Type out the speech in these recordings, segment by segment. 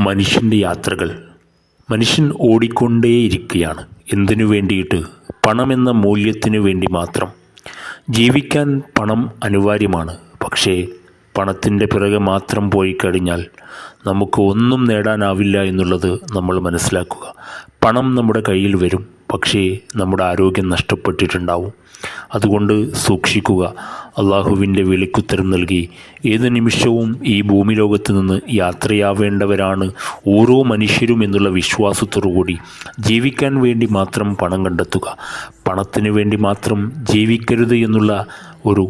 മനുഷ്യൻ്റെ യാത്രകൾ. മനുഷ്യൻ ഓടിക്കൊണ്ടേയിരിക്കുകയാണ്. എന്തിനു വേണ്ടിയിട്ട്? പണമെന്ന മൂല്യത്തിനു വേണ്ടി മാത്രം. ജീവിക്കാൻ പണം അനിവാര്യമാണ്. പക്ഷേ പണത്തിൻ്റെ പിറകെ മാത്രം പോയി കഴിഞ്ഞാൽ നമുക്ക് ഒന്നും നേടാനാവില്ല എന്നുള്ളത് നമ്മൾ മനസ്സിലാക്കുക. പണം നമ്മുടെ കയ്യിൽ വരും, പക്ഷേ നമ്മുടെ ആരോഗ്യം നഷ്ടപ്പെട്ടിട്ടുണ്ടാവും. അതുകൊണ്ട് സൂക്ഷിക്കുക. അള്ളാഹുവിൻ്റെ വിളിക്കുത്തരം നൽകി ഏത് നിമിഷവും ഈ ഭൂമി ലോകത്ത് നിന്ന് യാത്രയാവേണ്ടവരാണ് ഓരോ മനുഷ്യരും എന്നുള്ള വിശ്വാസത്തോടുകൂടി ജീവിക്കാൻ വേണ്ടി മാത്രം പണം കണ്ടെത്തുക. പണത്തിന് വേണ്ടി മാത്രം ജീവിക്കരുത് എന്നുള്ള ഒരു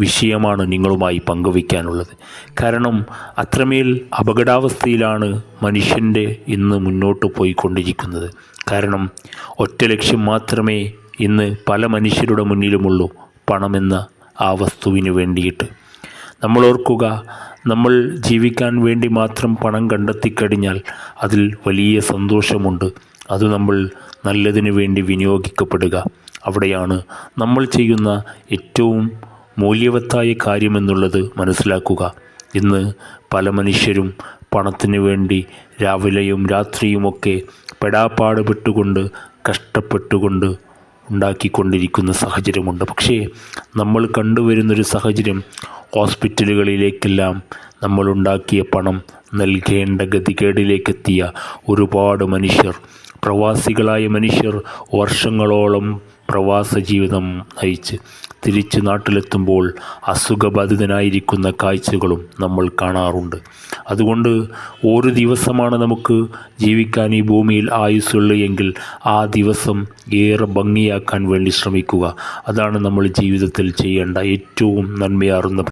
വിഷയമാണ് നിങ്ങളുമായി പങ്കുവയ്ക്കാനുള്ളത്. കാരണം അത്രമേൽ അപകടാവസ്ഥയിലാണ് മനുഷ്യൻ്റെ ഇന്ന് മുന്നോട്ട് പോയിക്കൊണ്ടിരിക്കുന്നത്. കാരണം ഒറ്റ ലക്ഷ്യം മാത്രമേ ഇന്ന് പല മനുഷ്യരുടെ മുന്നിലുമുള്ളൂ: പണമെന്ന ആ വസ്തുവിന് വേണ്ടിയിട്ട്. നമ്മൾ ഓർക്കുക, നമ്മൾ ജീവിക്കാൻ വേണ്ടി മാത്രം പണം കണ്ടെത്തിക്കഴിഞ്ഞാൽ അതിൽ വലിയ സന്തോഷമുണ്ട്. അത് നമ്മൾ നല്ലതിന് വേണ്ടി വിനിയോഗിക്കപ്പെടുക. അവിടെയാണ് നമ്മൾ ചെയ്യുന്ന ഏറ്റവും മൂല്യവത്തായ കാര്യമെന്നുള്ളത് മനസ്സിലാക്കുക. ഇന്ന് പല മനുഷ്യരും പണത്തിന് വേണ്ടി രാവിലെയും രാത്രിയുമൊക്കെ പെടാപ്പാടുപെട്ടുകൊണ്ട് കഷ്ടപ്പെട്ടുകൊണ്ട് ഉണ്ടാക്കിക്കൊണ്ടിരിക്കുന്ന സാഹചര്യമുണ്ട്. പക്ഷേ നമ്മൾ കണ്ടുവരുന്നൊരു സാഹചര്യം, ഹോസ്പിറ്റലുകളിലേക്കെല്ലാം നമ്മളുണ്ടാക്കിയ പണം നൽകേണ്ട ഗതികേടിലേക്കെത്തിയ ഒരുപാട് മനുഷ്യർ, പ്രവാസികളായ മനുഷ്യർ വർഷങ്ങളോളം പ്രവാസ ജീവിതം നയിച്ച് തിരിച്ച് നാട്ടിലെത്തുമ്പോൾ അസുഖബാധിതനായിരിക്കുന്ന കാഴ്ചകളും നമ്മൾ കാണാറുണ്ട്. അതുകൊണ്ട് ഒരു ദിവസമാണ് നമുക്ക് ജീവിക്കാൻ ഈ ഭൂമിയിൽ ആയുസ്സുള്ളൂ എങ്കിൽ ആ ദിവസം ഏറെ ഭംഗിയാക്കാൻ വേണ്ടി ശ്രമിക്കുക. അതാണ് നമ്മൾ ജീവിതത്തിൽ ചെയ്യേണ്ട ഏറ്റവും നന്മയാർന്ന